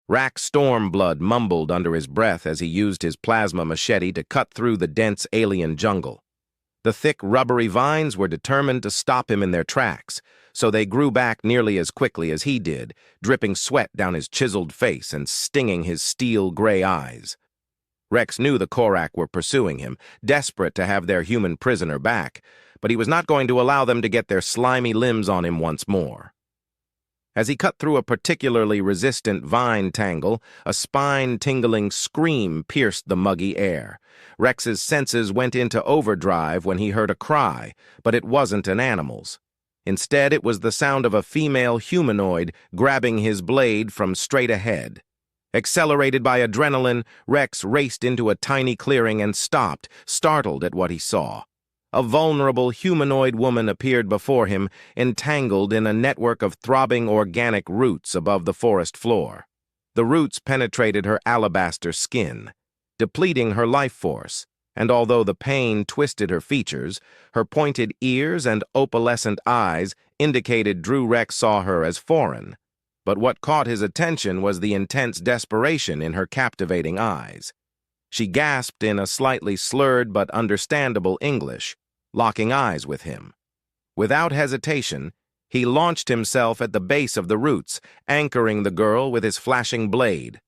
Rack Stormblood mumbled under his breath as he used his plasma machete to cut through the dense alien jungle. The thick, rubbery vines were determined to stop him in their tracks, so they grew back nearly as quickly as he did, dripping sweat down his chiseled face and stinging his steel-gray eyes. Rex knew the Korak were pursuing him, desperate to have their human prisoner back, but he was not going to allow them to get their slimy limbs on him once more. As he cut through a particularly resistant vine tangle, a spine-tingling scream pierced the muggy air. Rex's senses went into overdrive when he heard a cry, but it wasn't an animal's. Instead, it was the sound of a female humanoid grabbing his blade from straight ahead. Accelerated by adrenaline, Rex raced into a tiny clearing and stopped, startled at what he saw. A vulnerable humanoid woman appeared before him, entangled in a network of throbbing organic roots above the forest floor. The roots penetrated her alabaster skin, depleting her life force, and although the pain twisted her features, her pointed ears and opalescent eyes indicated Rex saw her as foreign. But what caught his attention was the intense desperation in her captivating eyes. She gasped in a slightly slurred but understandable English, locking eyes with him. Without hesitation, he launched himself at the base of the roots, anchoring the girl with his flashing blade.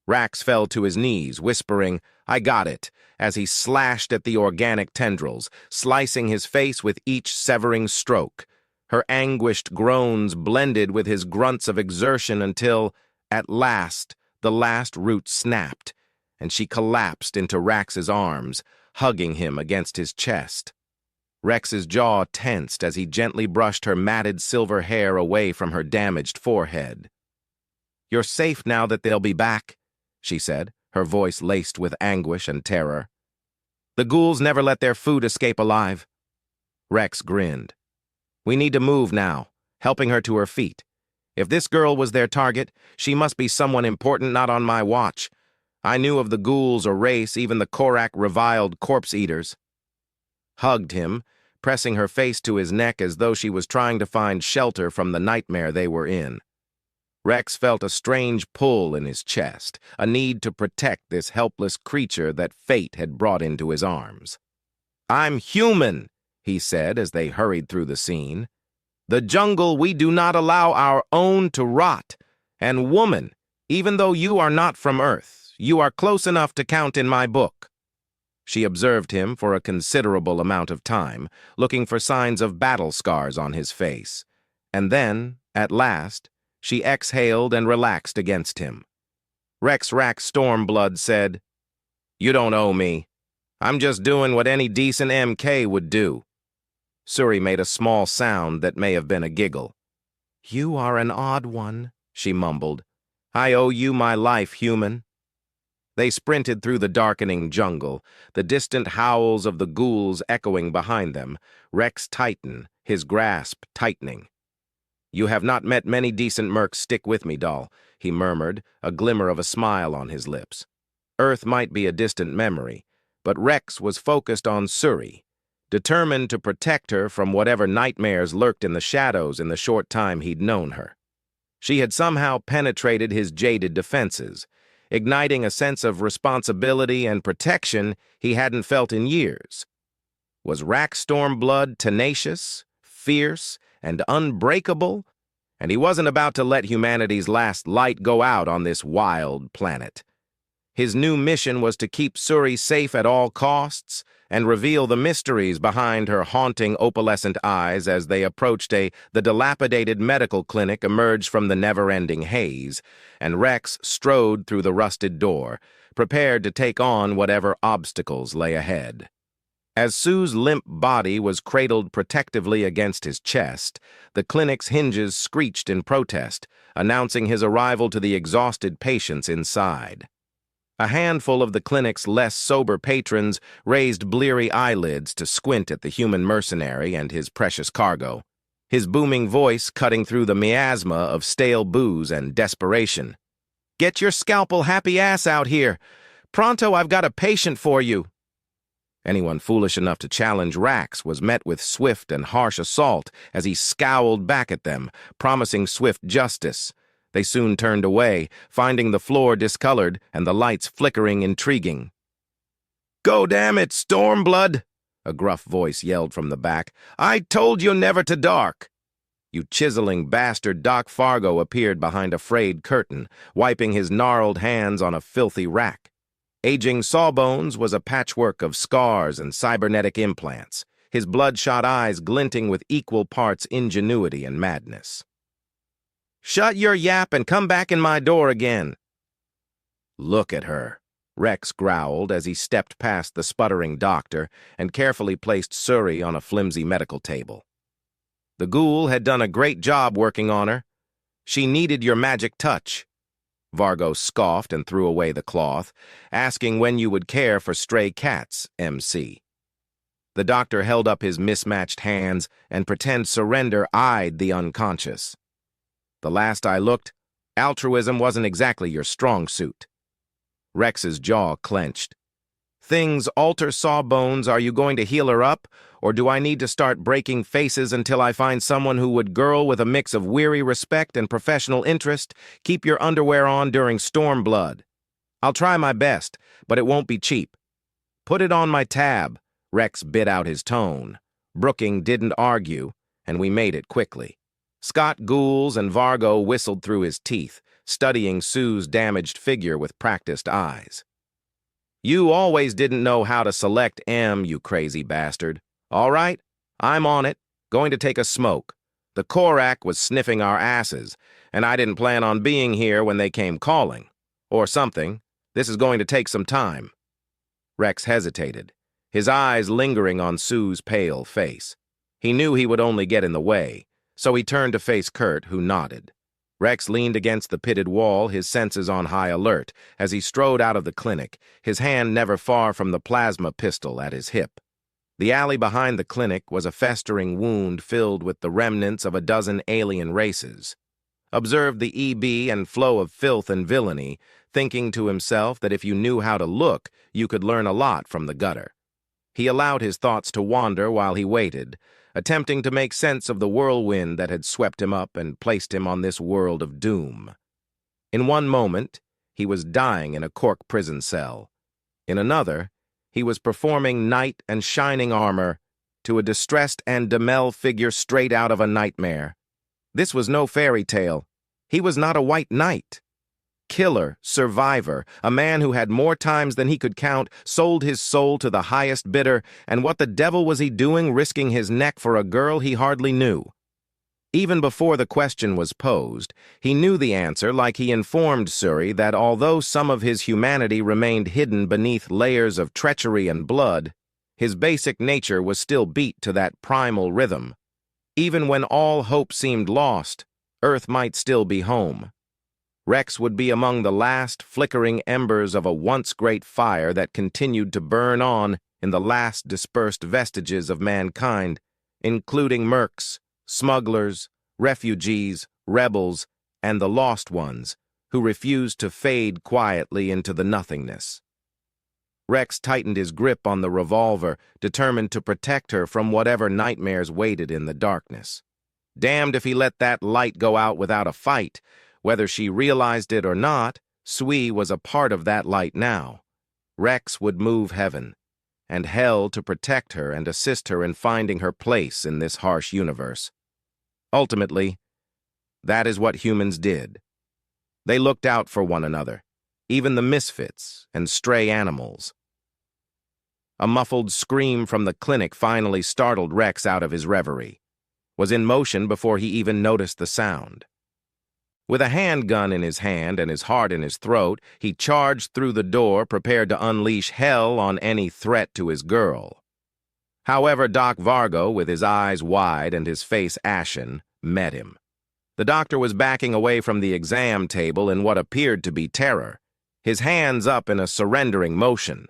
Rax fell to his knees, whispering, "I got it," as he slashed at the organic tendrils, slicing his face with each severing stroke. Her anguished groans blended with his grunts of exertion until, at last, the last root snapped, and she collapsed into Rax's arms, hugging him against his chest. Rex's jaw tensed as he gently brushed her matted silver hair away from her damaged forehead. "You're safe now that they'll be back," she said, her voice laced with anguish and terror. "The ghouls never let their food escape alive." Rex grinned. "We need to move now," helping her to her feet. "If this girl was their target, she must be someone important not on my watch. I knew of the ghouls or race, even the Korak reviled corpse-eaters." Hugged him, pressing her face to his neck as though she was trying to find shelter from the nightmare they were in. Rex felt a strange pull in his chest, a need to protect this helpless creature that fate had brought into his arms. "I'm human," he said as they hurried through the scene. "The jungle we do not allow our own to rot. And woman, even though you are not from Earth, you are close enough to count in my book." She observed him for a considerable amount of time, looking for signs of battle scars on his face. And then, at last, she exhaled and relaxed against him. Rack Stormblood said, "You don't owe me. I'm just doing what any decent MK would do." Suri made a small sound that may have been a giggle. "You are an odd one," she mumbled. "I owe you my life, human." They sprinted through the darkening jungle, the distant howls of the ghouls echoing behind them, Rex tightened, his grasp tightening. "You have not met many decent mercs. Stick with me, doll," he murmured, a glimmer of a smile on his lips. Earth might be a distant memory, but Rex was focused on Suri, determined to protect her from whatever nightmares lurked in the shadows in the short time he'd known her. She had somehow penetrated his jaded defenses, igniting a sense of responsibility and protection he hadn't felt in years. Was Rack Stormblood tenacious, fierce, and unbreakable? And he wasn't about to let humanity's last light go out on this wild planet. His new mission was to keep Suri safe at all costs and reveal the mysteries behind her haunting opalescent eyes as they approached the dilapidated medical clinic emerged from the never-ending haze, and Rex strode through the rusted door, prepared to take on whatever obstacles lay ahead. As Sue's limp body was cradled protectively against his chest, the clinic's hinges screeched in protest, announcing his arrival to the exhausted patients inside. A handful of the clinic's less sober patrons raised bleary eyelids to squint at the human mercenary and his precious cargo, his booming voice cutting through the miasma of stale booze and desperation. "Get your scalpel-happy ass out here! Pronto, I've got a patient for you!" Anyone foolish enough to challenge Rax was met with swift and harsh assault as he scowled back at them, promising swift justice. They soon turned away, finding the floor discolored and the lights flickering intriguing. "Go damn it, Stormblood!" a gruff voice yelled from the back. "I told you never to dark!" "You chiseling bastard!" Doc Fargo appeared behind a frayed curtain, wiping his gnarled hands on a filthy rack. Aging Sawbones was a patchwork of scars and cybernetic implants, his bloodshot eyes glinting with equal parts ingenuity and madness. "Shut your yap and come back in my door again." "Look at her," Rex growled as he stepped past the sputtering doctor and carefully placed Suri on a flimsy medical table. "The ghoul had done a great job working on her. She needed your magic touch." Vargo scoffed and threw away the cloth, asking when you would care for stray cats, MC. The doctor held up his mismatched hands and pretend surrender eyed the unconscious. "The last I looked, altruism wasn't exactly your strong suit." Rex's jaw clenched. "Things alter Sawbones. Are you going to heal her up, or do I need to start breaking faces until I find someone who would girl with a mix of weary respect and professional interest? Keep your underwear on during Stormblood." "I'll try my best, but it won't be cheap." "Put it on my tab." Rex bit out his tone. Brooking didn't argue, and we made it quickly. Scott Ghouls and Vargo whistled through his teeth, studying Sue's damaged figure with practiced eyes. "You always didn't know how to select M, you crazy bastard. All right, I'm on it, going to take a smoke. The Korak was sniffing our asses, and I didn't plan on being here when they came calling. Or something. This is going to take some time." Rex hesitated, his eyes lingering on Sue's pale face. He knew he would only get in the way, so he turned to face Kurt, who nodded. Rex leaned against the pitted wall, his senses on high alert, as he strode out of the clinic, his hand never far from the plasma pistol at his hip. The alley behind the clinic was a festering wound filled with the remnants of a dozen alien races. Observed the EB and flow of filth and villainy, thinking to himself that if you knew how to look, you could learn a lot from the gutter. He allowed his thoughts to wander while he waited, attempting to make sense of the whirlwind that had swept him up and placed him on this world of doom. In one moment, he was dying in a cork prison cell. In another, he was performing knight and shining armor to a distressed and Demel figure straight out of a nightmare. This was no fairy tale. He was not a white knight. Killer, survivor, a man who had more times than he could count, sold his soul to the highest bidder, and what the devil was he doing risking his neck for a girl he hardly knew? Even before the question was posed, he knew the answer, like he informed Suri that although some of his humanity remained hidden beneath layers of treachery and blood, his basic nature was still beat to that primal rhythm. Even when all hope seemed lost, Earth might still be home. Rex would be among the last flickering embers of a once great fire that continued to burn on in the last dispersed vestiges of mankind, including mercs, smugglers, refugees, rebels, and the lost ones, who refused to fade quietly into the nothingness. Rex tightened his grip on the revolver, determined to protect her from whatever nightmares waited in the darkness. Damned if he let that light go out without a fight. Whether she realized it or not, Sui was a part of that light now. Rex would move heaven and hell to protect her and assist her in finding her place in this harsh universe. Ultimately, that is what humans did. They looked out for one another, even the misfits and stray animals. A muffled scream from the clinic finally startled Rex out of his reverie, was in motion before he even noticed the sound. With a handgun in his hand and his heart in his throat, he charged through the door, prepared to unleash hell on any threat to his girl. However, Doc Vargo, with his eyes wide and his face ashen, met him. The doctor was backing away from the exam table in what appeared to be terror, his hands up in a surrendering motion.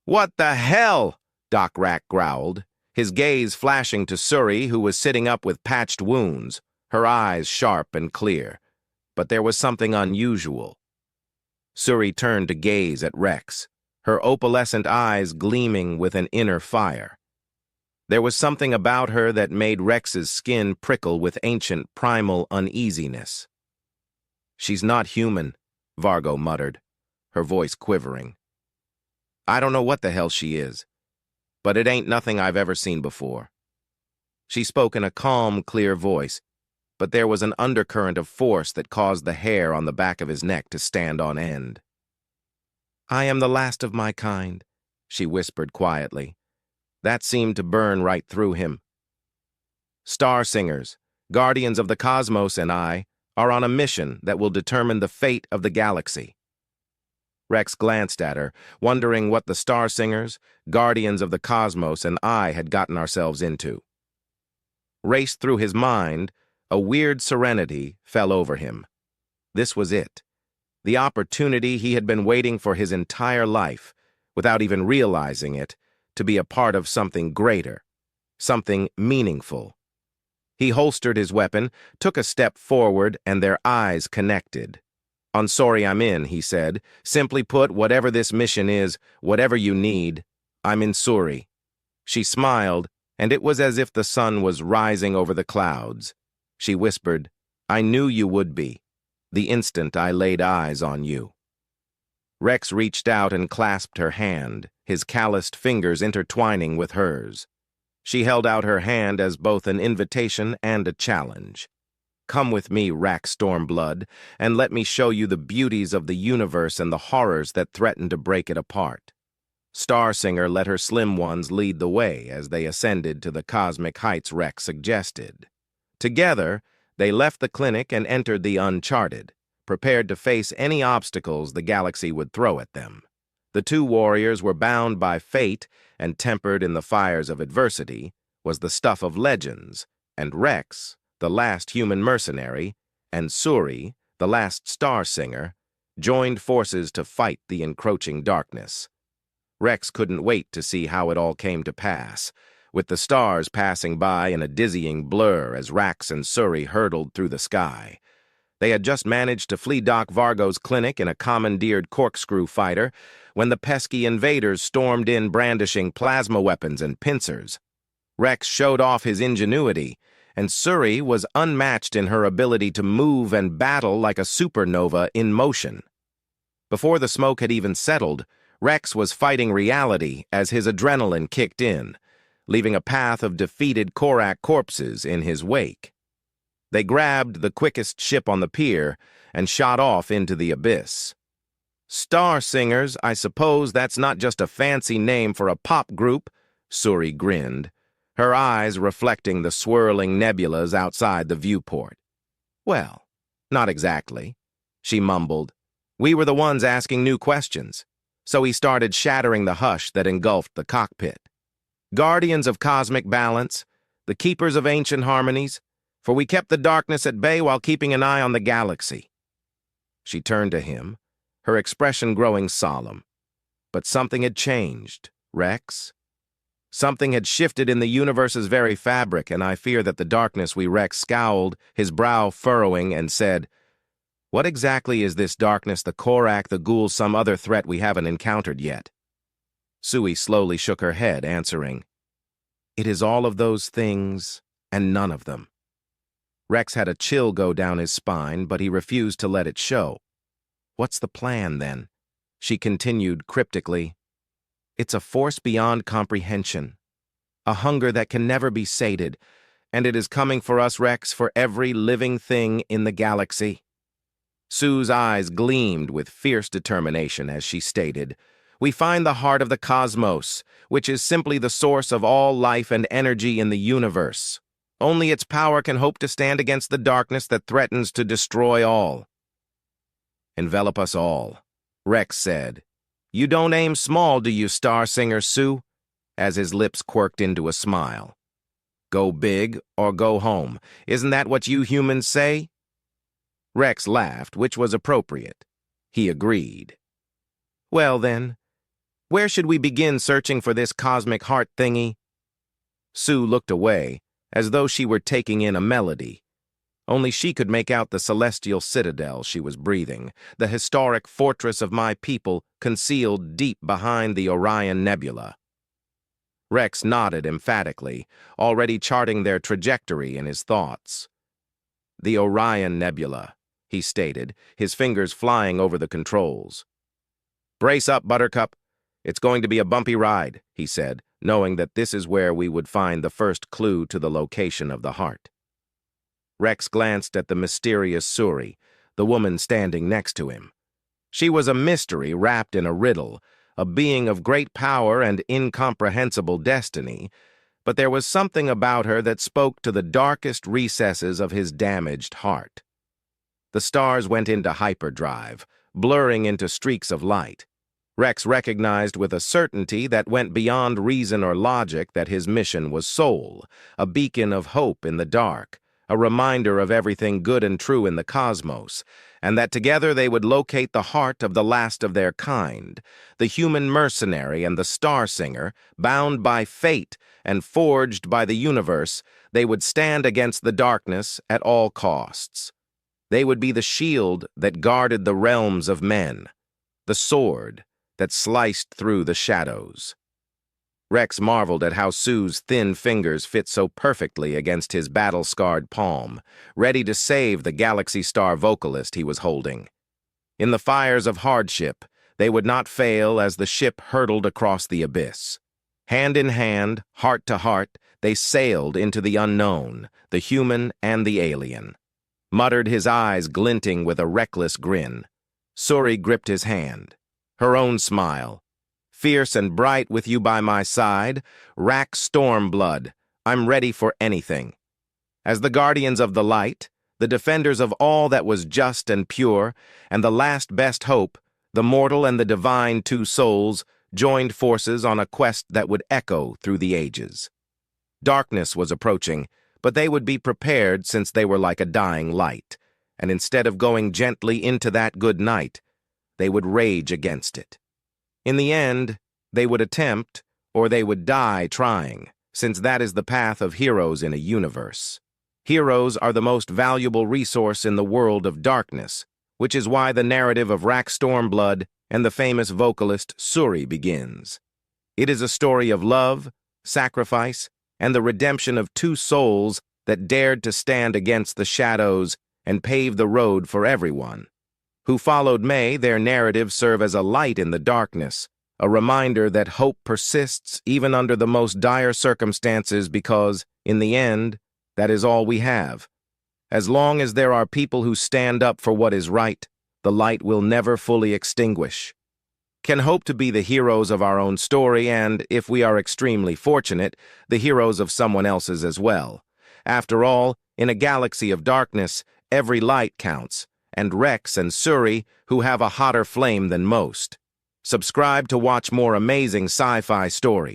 "What the hell?" Doc Rack growled, his gaze flashing to Suri, who was sitting up with patched wounds, her eyes sharp and clear. But there was something unusual. Suri turned to gaze at Rex, her opalescent eyes gleaming with an inner fire. There was something about her that made Rex's skin prickle with ancient primal uneasiness. She's not human, Vargo muttered, her voice quivering. I don't know what the hell she is, but it ain't nothing I've ever seen before. She spoke in a calm, clear voice, but there was an undercurrent of force that caused the hair on the back of his neck to stand on end. I am the last of my kind, she whispered quietly. That seemed to burn right through him. Star Singers, guardians of the cosmos, and I are on a mission that will determine the fate of the galaxy. Rex glanced at her, wondering what the Star Singers, guardians of the cosmos, and I had gotten ourselves into. Raced through his mind, a weird serenity fell over him. This was it. The opportunity he had been waiting for his entire life, without even realizing it, to be a part of something greater, something meaningful. He holstered his weapon, took a step forward, and their eyes connected. "I'm sorry I'm in," he said. "Simply put, whatever this mission is, whatever you need, I'm in Suri." She smiled, and it was as if the sun was rising over the clouds. She whispered, "I knew you would be, the instant I laid eyes on you." Rex reached out and clasped her hand, his calloused fingers intertwining with hers. She held out her hand as both an invitation and a challenge. "Come with me, Rack Stormblood, and let me show you the beauties of the universe and the horrors that threaten to break it apart." Starsinger let her slim ones lead the way as they ascended to the cosmic heights Rex suggested. Together, they left the clinic and entered the uncharted, prepared to face any obstacles the galaxy would throw at them. The two warriors were bound by fate and tempered in the fires of adversity, was the stuff of legends, and Rex, the last human mercenary, and Suri, the last Star Singer, joined forces to fight the encroaching darkness. Rex couldn't wait to see how it all came to pass, with the stars passing by in a dizzying blur as Rax and Suri hurtled through the sky. They had just managed to flee Doc Vargo's clinic in a commandeered corkscrew fighter when the pesky invaders stormed in brandishing plasma weapons and pincers. Rex showed off his ingenuity, and Suri was unmatched in her ability to move and battle like a supernova in motion. Before the smoke had even settled, Rex was fighting reality as his adrenaline kicked in, leaving a path of defeated Korak corpses in his wake. They grabbed the quickest ship on the pier and shot off into the abyss. "Star Singers, I suppose that's not just a fancy name for a pop group," Suri grinned, her eyes reflecting the swirling nebulas outside the viewport. "Well, not exactly," she mumbled. "We were the ones asking new questions." So he started shattering the hush that engulfed the cockpit. "Guardians of cosmic balance, the keepers of ancient harmonies, for we kept the darkness at bay while keeping an eye on the galaxy." She turned to him, her expression growing solemn. But something had changed, Rex. Something had shifted in the universe's very fabric, and I fear that the darkness we Rex scowled, his brow furrowing, and said, "What exactly is this darkness, the Korak, the ghouls, some other threat we haven't encountered yet?" Sui slowly shook her head, answering, "It is all of those things, and none of them." Rex had a chill go down his spine, but he refused to let it show. "What's the plan, then?" She continued cryptically. "It's a force beyond comprehension, a hunger that can never be sated, and it is coming for us, Rex, for every living thing in the galaxy." Sue's eyes gleamed with fierce determination as she stated, "We find the heart of the cosmos, which is simply the source of all life and energy in the universe. Only its power can hope to stand against the darkness that threatens to destroy all." "Envelop us all," Rex said. "You don't aim small, do you, Star Singer Sue?" as his lips quirked into a smile. "Go big or go home. Isn't that what you humans say?" Rex laughed, which was appropriate. He agreed. "Well then, where should we begin searching for this cosmic heart thingy?" Sue looked away, as though she were taking in a melody. Only she could make out the celestial citadel she was breathing, the historic fortress of my people concealed deep behind the Orion Nebula. Rex nodded emphatically, already charting their trajectory in his thoughts. The Orion Nebula. he stated, his fingers flying over the controls. "Brace up, Buttercup. It's going to be a bumpy ride," he said, knowing that this is where we would find the first clue to the location of the heart. Rex glanced at the mysterious Suri, the woman standing next to him. She was a mystery wrapped in a riddle, a being of great power and incomprehensible destiny, but there was something about her that spoke to the darkest recesses of his damaged heart. The stars went into hyperdrive, blurring into streaks of light. Rex recognized with a certainty that went beyond reason or logic that his mission was soul, a beacon of hope in the dark, a reminder of everything good and true in the cosmos, and that together they would locate the heart of the last of their kind, the human mercenary and the star singer, bound by fate and forged by the universe. They would stand against the darkness at all costs. They would be the shield that guarded the realms of men, the sword that sliced through the shadows. Rex marveled at how Sue's thin fingers fit so perfectly against his battle-scarred palm, ready to save the Galaxy Star vocalist he was holding. In the fires of hardship, they would not fail as the ship hurtled across the abyss. Hand in hand, heart to heart, they sailed into the unknown, the human and the alien. Muttered, his eyes glinting with a reckless grin. Suri gripped his hand. Her own smile. "Fierce and bright with you by my side, rack Stormblood, I'm ready for anything." As the guardians of the light, the defenders of all that was just and pure, and the last best hope, the mortal and the divine two souls joined forces on a quest that would echo through the ages. Darkness was approaching, but they would be prepared since they were like a dying light, and instead of going gently into that good night, they would rage against it. In the end, they would attempt, or they would die trying, since that is the path of heroes in a universe. Heroes are the most valuable resource in the world of darkness, which is why the narrative of Rack Stormblood and the famous vocalist Suri begins. It is a story of love, sacrifice, and the redemption of two souls that dared to stand against the shadows and pave the road for everyone. Who followed may their narrative serve as a light in the darkness, a reminder that hope persists even under the most dire circumstances because, in the end, that is all we have. As long as there are people who stand up for what is right, the light will never fully extinguish. Can hope to be the heroes of our own story and, if we are extremely fortunate, the heroes of someone else's as well. After all, in a galaxy of darkness, every light counts, and Rex and Suri, who have a hotter flame than most. Subscribe to watch more amazing sci-fi stories.